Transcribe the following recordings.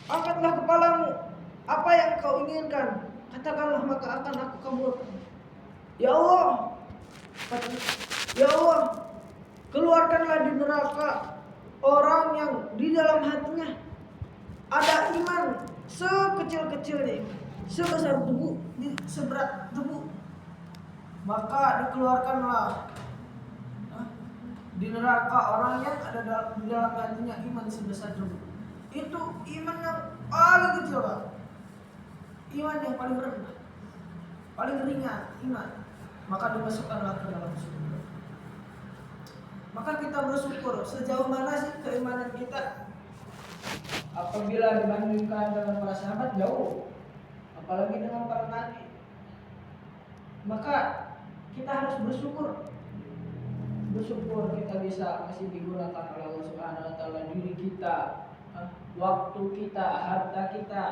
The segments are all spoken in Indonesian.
Angkatlah kepalamu. Apa yang kau inginkan, katakanlah maka akan aku kabulkan. Ya Allah, ya Allah, keluarkanlah di neraka orang yang di dalam hatinya ada iman sekecil-kecilnya, sebesar debu, seberat debu. Maka dikeluarkanlah di neraka orang yang ada di dalam hatinya iman sebesar debu. Itu iman yang paling kecil, Pak. Iman yang paling rendah, paling ringan iman. Maka dimasukkanlah ke dalam surga. Maka kita bersyukur sejauh mana sih keimanan kita. Apabila dibandingkan dengan para sahabat jauh, apalagi dengan para nabi. Maka kita harus bersyukur kita bisa masih digunakan oleh Allah Subhanahu wa taala, diri kita, waktu kita, harta kita.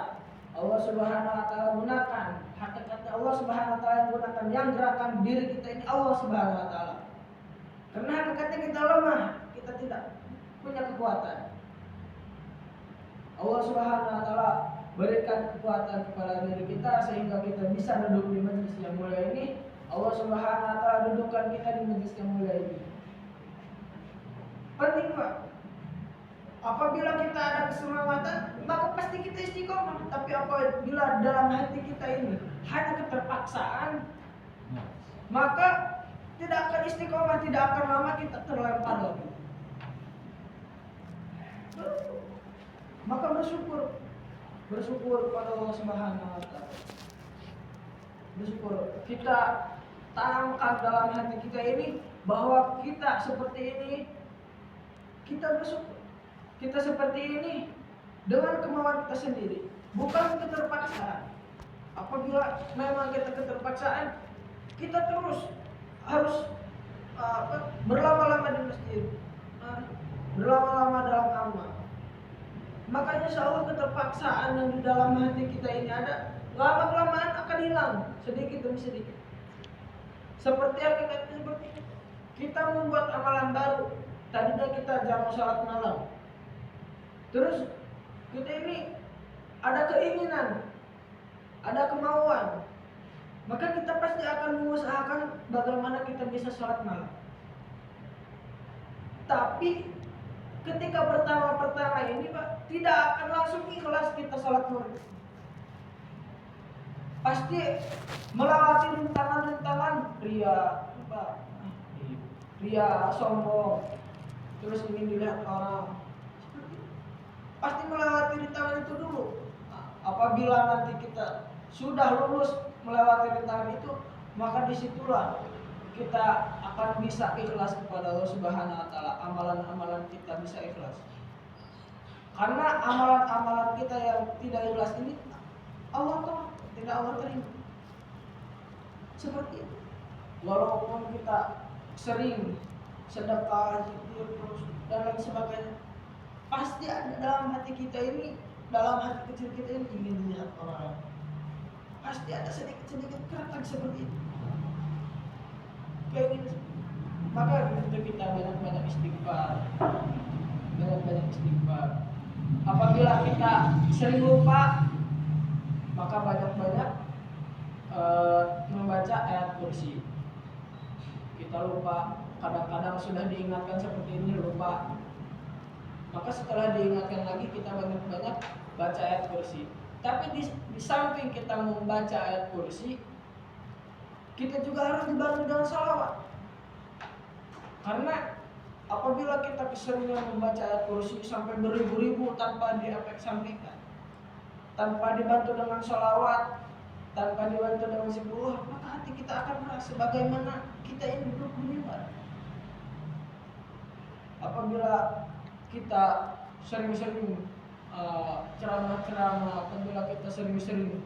Allah Subhanahu wa taala gunakan, hakikatnya Allah Subhanahu wa taala gunakan, yang gerakan diri kita ini Allah Subhanahu wa taala. Karena hakikatnya kita lemah, kita tidak punya kekuatan. Allah Subhanahu wa taala berikan kekuatan kepada diri kita sehingga kita bisa duduk di majelis yang mulia ini. Allah Subhanahu wa taala dudukkan kita di majelis yang mulia ini. Penting, Pak. Apabila kita ada keselamatan, maka pasti kita istiqomah. Tapi apabila dalam hati kita ini hanya keterpaksaan, maka tidak akan istiqomah, tidak akan lama kita terlempar lagi. Maka bersyukur kepada Allah Subhanahu wa taala. Bersyukur kita tanamkan dalam hati kita ini bahwa kita seperti ini, kita bersyukur. Kita seperti ini dengan kemauan kita sendiri, bukan keterpaksaan. Apabila memang kita keterpaksaan, kita terus harus berlama-lama di masjid, berlama-lama dalam amal. Makanya insya Allah keterpaksaan yang di dalam hati kita ini ada, lama-kelamaan akan hilang sedikit demi sedikit. Seperti kita membuat amalan baru. Tadinya kita jamu salat malam, terus kita ini ada keinginan, ada kemauan, maka kita pasti akan mengusahakan bagaimana kita bisa sholat malam. Tapi ketika pertama ini, Pak, tidak akan langsung ikhlas kita sholat malam. Pasti melewati rintangan-rintangan ria, sombong, terus ingin dilihat orang. Pasti melewati rintangan itu dulu. Apabila nanti kita sudah lulus melewati rintangan itu, maka disitulah kita akan bisa ikhlas kepada Allah Subhanahu wa taala. Amalan-amalan kita bisa ikhlas. Karena amalan-amalan kita yang tidak ikhlas ini Allah tolak, tidak Allah terima. Seperti itu. Walaupun kita sering sedekah, zikir terus dan lain sebagainya, pasti ada dalam hati kita ini, dalam hati kecil kita ini ingin dilihat orang. Pasti ada sedikit-sedikit keraguan seperti itu. Kayak gitu. Maka kita banyak-banyak istighfar. Banyak-banyak istighfar. Apabila kita sering lupa, maka banyak-banyak membaca ayat kursi. Kita lupa, kadang-kadang sudah diingatkan seperti ini lupa. Maka setelah diingatkan lagi kita banyak-banyak baca ayat kursi. Tapi di samping kita membaca ayat kursi, kita juga harus dibantu dengan salawat. Karena apabila kita keseringan membaca ayat kursi sampai beribu-ribu tanpa diefek sampaikan, tanpa dibantu dengan salawat, tanpa dibantu dengan zikir, maka hati kita akan merasa bagaimana kita ini duduk di mimbar. Apabila kita sering-sering ceramah-ceramah, apabila kita sering-sering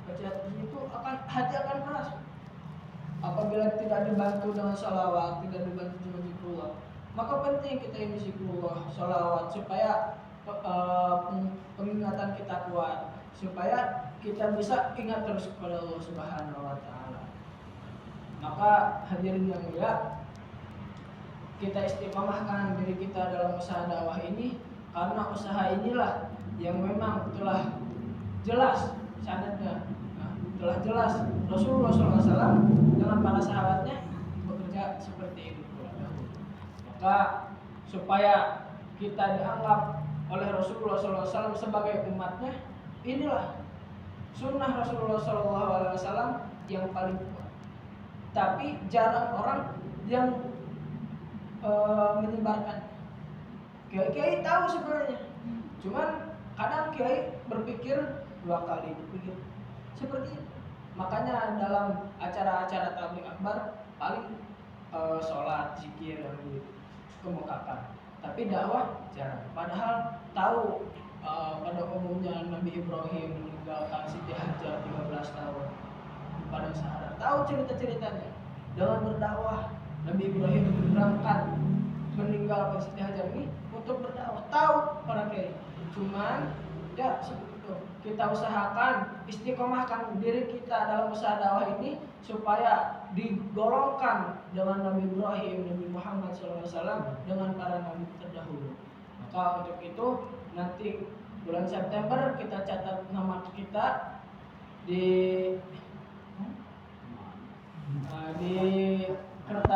baca itu, hati akan keras. Apabila tidak dibantu dengan salawat, tidak dibantu dengan zikrullah, maka penting kita ini zikrullah, salawat, supaya pengingatan kita kuat, supaya kita bisa ingat terus kepada Allah Subhanahu wa taala. Maka hadirin yang mulia, kita istiqomahkan diri kita dalam usaha dakwah ini, karena usaha inilah yang memang telah jelas sanadnya, telah jelas Rasulullah SAW dengan para sahabatnya bekerja seperti itu. Maka supaya kita dianggap oleh Rasulullah SAW sebagai umatnya, inilah sunnah Rasulullah SAW yang paling kuat. Tapi jarang orang yang menyebarkan. Kiai tahu sebenarnya, cuman kadang kiai berpikir dua kali berpikir seperti itu. Makanya dalam acara-acara tabligh akbar paling sholat, zikir yang dikemukakan. Tapi dakwah jarang. Padahal tahu pada umumnya Nabi Ibrahim meninggalkan Siti Hajar 13 tahun di padang Sahara. Tahu cerita-ceritanya. Dengan berdakwah Nabi Ibrahim berangkat meninggalkan Siti Hajar ini untuk berdakwah. Tahu para kiai. Cuman ya seperti itu. Kita usahakan istiqomahkan diri kita dalam usaha dakwah ini supaya digolongkan dengan Nabi Ibrahim, Nabi Muhammad SAW, dengan para nabi terdahulu. Maka untuk itu nanti bulan September kita catat nama kita di kertas